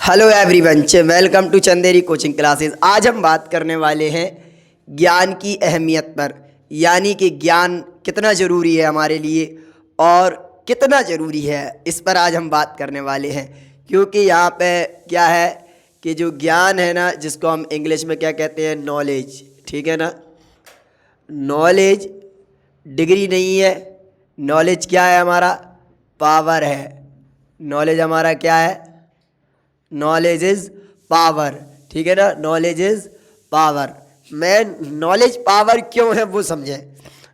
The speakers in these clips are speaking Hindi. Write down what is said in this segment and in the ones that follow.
Hello everyone, welcome to Chanderi coaching classes. आज हम बात करने वाले हैं ज्ञान की अहमियत पर, यानी कि ज्ञान कितना ज़रूरी है हमारे लिए और कितना ज़रूरी है, इस पर आज हम बात करने वाले हैं। क्योंकि यहाँ पे क्या है कि जो ज्ञान है ना, जिसको हम इंग्लिश में क्या कहते हैं, नॉलेज, ठीक है ना। नॉलेज डिग्री नहीं है, नॉलेज क्या है हमारा, पावर है। नॉलेज हमारा क्या है, नॉलेज इज़ पावर, ठीक है ना। Knowledge is power. मैं नॉलेज पावर क्यों है वो समझें।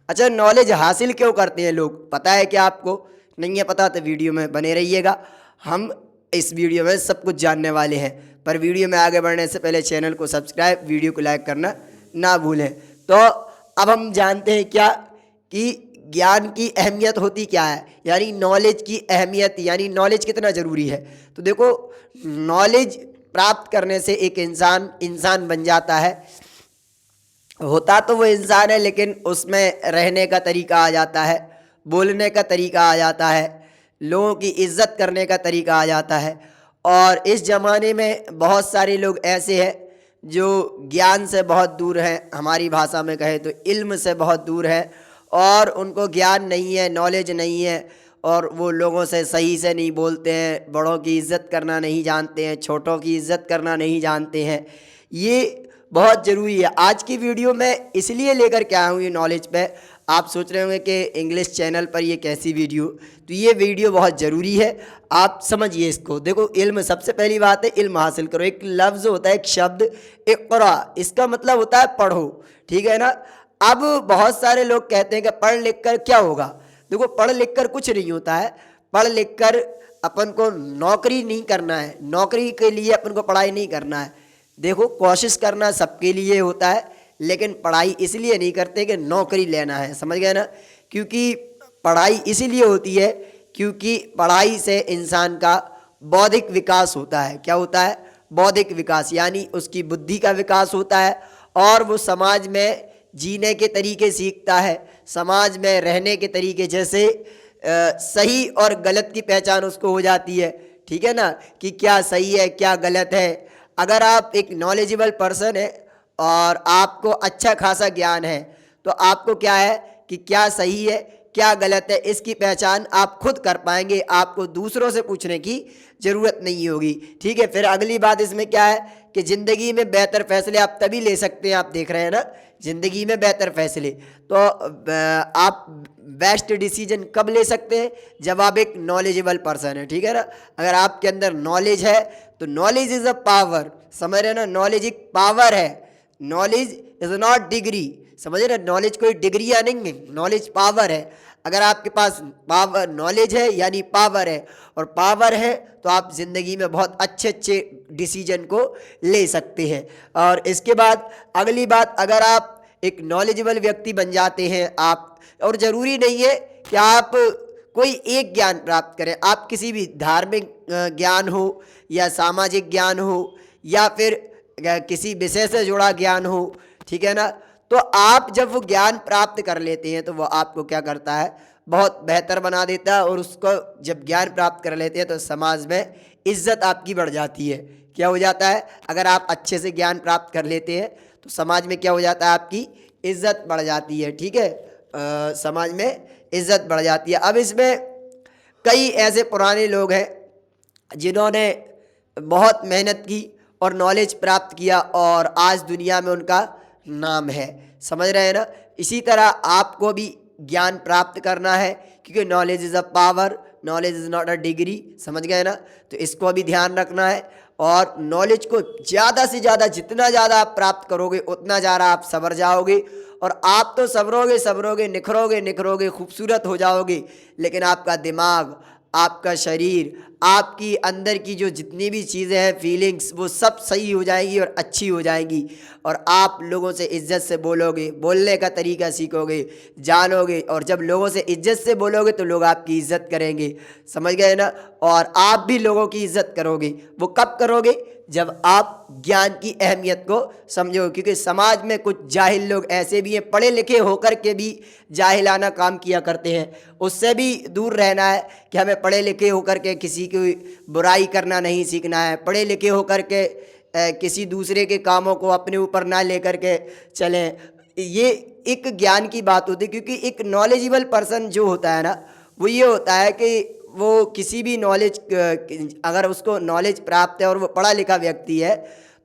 अच्छा, नॉलेज हासिल क्यों करते हैं लोग, पता है क्या आपको? नहीं है पता तो वीडियो में बने रहिएगा। हम इस वीडियो में सब कुछ जानने वाले हैं। पर वीडियो में आगे बढ़ने से पहले चैनल को सब्सक्राइब, वीडियो को लाइक करना ना भूलें। तो अब हम जानते हैं क्या कि ज्ञान की अहमियत होती क्या है, यानी नॉलेज की अहमियत, यानी नॉलेज कितना ज़रूरी है। तो देखो, नॉलेज प्राप्त करने से एक इंसान बन जाता है। होता तो वो इंसान है, लेकिन उसमें रहने का तरीका आ जाता है, बोलने का तरीका आ जाता है, लोगों की इज्जत करने का तरीका आ जाता है। और इस ज़माने में बहुत सारे लोग ऐसे हैं जो ज्ञान से बहुत दूर हैं, हमारी भाषा में कहें तो इल्म से बहुत दूर है, और उनको ज्ञान नहीं है, नॉलेज नहीं है, और वो लोगों से सही से नहीं बोलते हैं, बड़ों की इज़्ज़त करना नहीं जानते हैं, छोटों की इज़्ज़त करना नहीं जानते हैं। ये बहुत ज़रूरी है। आज की वीडियो में इसलिए लेकर के आया हूँ ये नॉलेज पे। आप सोच रहे होंगे कि इंग्लिश चैनल पर ये कैसी वीडियो, तो ये वीडियो बहुत ज़रूरी है, आप समझिए इसको। देखो, इल्म, सबसे पहली बात है इल्म हासिल करो। एक लफ्ज़ होता है, एक शब्द इक़रा, इसका मतलब होता है पढ़ो, ठीक है ना। अब बहुत सारे लोग कहते हैं कि पढ़ लिख कर क्या होगा। देखो, पढ़ लिख कर कुछ नहीं होता है। पढ़ लिख कर अपन को नौकरी नहीं करना है, नौकरी के लिए अपन को पढ़ाई नहीं करना है। देखो, कोशिश करना सबके लिए होता है, लेकिन पढ़ाई इसलिए नहीं करते कि नौकरी लेना है, समझ गए ना। क्योंकि पढ़ाई इसीलिए होती है क्योंकि पढ़ाई से इंसान का बौद्धिक विकास होता है। क्या होता है? बौद्धिक विकास, यानी उसकी बुद्धि का विकास होता है, और वो समाज में जीने के तरीके सीखता है, समाज में रहने के तरीके, जैसे सही और गलत की पहचान उसको हो जाती है, ठीक है ना, कि क्या सही है क्या गलत है। अगर आप एक नॉलेजेबल पर्सन है और आपको अच्छा खासा ज्ञान है, तो आपको क्या है कि क्या सही है क्या गलत है, इसकी पहचान आप खुद कर पाएंगे, आपको दूसरों से पूछने की ज़रूरत नहीं होगी, ठीक है। फिर अगली बात इसमें क्या है कि ज़िंदगी में बेहतर फैसले आप तभी ले सकते हैं, आप देख रहे हैं ना, ज़िंदगी में बेहतर फैसले तो आप बेस्ट डिसीजन कब ले सकते हैं, जब आप एक नॉलेजेबल पर्सन है, ठीक है ना। अगर आपके अंदर नॉलेज है तो नॉलेज इज़ अ पावर, समझ रहे हैं ना, नॉलेज एक पावर है। नॉलेज इज़ नॉट डिग्री, समझ रहे, नॉलेज कोई डिग्रियाँ नहीं है, नॉलेज पावर है। अगर आपके पास पावर, नॉलेज है यानी पावर है, और पावर है तो आप ज़िंदगी में बहुत अच्छे अच्छे डिसीजन को ले सकते हैं। और इसके बाद अगली बात, अगर आप एक नॉलेजेबल व्यक्ति बन जाते हैं आप, और ज़रूरी नहीं है कि आप कोई एक ज्ञान प्राप्त करें, आप किसी भी धार्मिक ज्ञान हो या सामाजिक ज्ञान हो या फिर किसी विषय से जुड़ा ज्ञान हो, ठीक है ना। तो आप जब वो ज्ञान प्राप्त कर लेते हैं तो वो आपको क्या करता है, बहुत बेहतर बना देता है। और उसको जब ज्ञान प्राप्त कर लेते हैं तो समाज में इज्जत आपकी बढ़ जाती है। क्या हो जाता है, अगर आप अच्छे से ज्ञान प्राप्त कर लेते हैं तो समाज में क्या हो जाता है, आपकी इज्जत बढ़ जाती है, ठीक है। समाज में इज्जत बढ़ जाती है। अब इसमें कई ऐसे पुराने लोग हैं जिन्होंने बहुत मेहनत की और नॉलेज प्राप्त किया, और आज दुनिया में उनका नाम है, समझ रहे हैं ना। इसी तरह आपको भी ज्ञान प्राप्त करना है, क्योंकि knowledge is a power, knowledge is not a degree, समझ गए ना। तो इसको भी ध्यान रखना है, और नॉलेज को ज़्यादा से ज़्यादा, जितना ज़्यादा आप प्राप्त करोगे उतना ज़्यादा आप संवर जाओगे। और आप तो संवरोगे संवरोगे, निखरोगे निखरोगे, खूबसूरत हो जाओगे, लेकिन आपका दिमाग, आपका शरीर, आपकी अंदर की जो जितनी भी चीज़ें हैं, फीलिंग्स, वो सब सही हो जाएंगी और अच्छी हो जाएंगी। और आप लोगों से इज्जत से बोलोगे, बोलने का तरीका सीखोगे, जानोगे, और जब लोगों से इज्जत से बोलोगे तो लोग आपकी इज्जत करेंगे, समझ गए ना। और आप भी लोगों की इज्जत करोगे। वो कब करोगे, जब आप ज्ञान की अहमियत को समझो। क्योंकि समाज में कुछ जाहिल लोग ऐसे भी हैं, पढ़े लिखे होकर के भी जाहिलाना काम किया करते हैं। उससे भी दूर रहना है कि हमें पढ़े लिखे होकर के किसी किसी की बुराई करना नहीं सीखना है, पढ़े लिखे होकर के किसी दूसरे के कामों को अपने ऊपर ना लेकर के चलें। ये एक ज्ञान की बात होती है, क्योंकि एक नॉलेजेबल पर्सन जो होता है ना, वो ये होता है कि वो किसी भी नॉलेज, अगर उसको नॉलेज प्राप्त है और वो पढ़ा लिखा व्यक्ति है,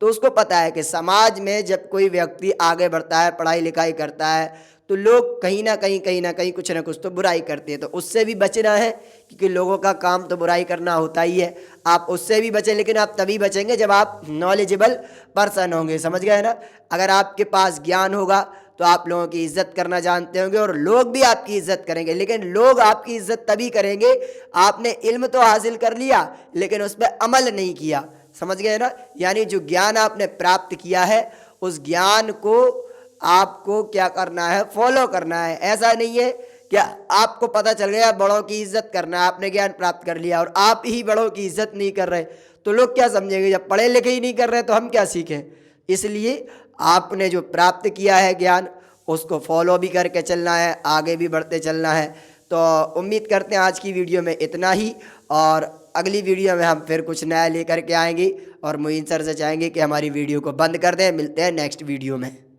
तो उसको पता है कि समाज में जब कोई व्यक्ति आगे बढ़ता है, पढ़ाई लिखाई करता है, तो लोग कहीं ना कहीं कुछ ना कुछ तो बुराई करते हैं। तो उससे भी बचना है, क्योंकि लोगों का काम तो बुराई करना होता ही है। आप उससे भी बचें, लेकिन आप तभी बचेंगे जब आप नॉलेजेबल पर्सन होंगे, समझ गए ना। अगर आपके पास ज्ञान होगा तो आप लोगों की इज्जत करना जानते होंगे और लोग भी आपकी इज्जत करेंगे। लेकिन लोग आपकी इज्जत तभी करेंगे, आपने इल्म तो हासिल कर लिया लेकिन उस पर अमल नहीं किया, समझ गए ना। यानी जो ज्ञान आपने प्राप्त किया है, उस ज्ञान को आपको क्या करना है, फॉलो करना है। ऐसा नहीं है कि आपको पता चल गया बड़ों की इज्जत करना है, आपने ज्ञान प्राप्त कर लिया और आप ही बड़ों की इज्जत नहीं कर रहे, तो लोग क्या समझेंगे। जब पढ़े लिखे ही नहीं कर रहे तो हम क्या सीखें। इसलिए आपने जो प्राप्त किया है ज्ञान, उसको फॉलो भी करके चलना है, आगे भी बढ़ते चलना है। तो उम्मीद करते हैं आज की वीडियो में इतना ही, और अगली वीडियो में हम फिर कुछ नया लेकर के आएंगे। और मोइन सर से चाहेंगे कि हमारी वीडियो को बंद कर दें। मिलते हैं नेक्स्ट वीडियो में।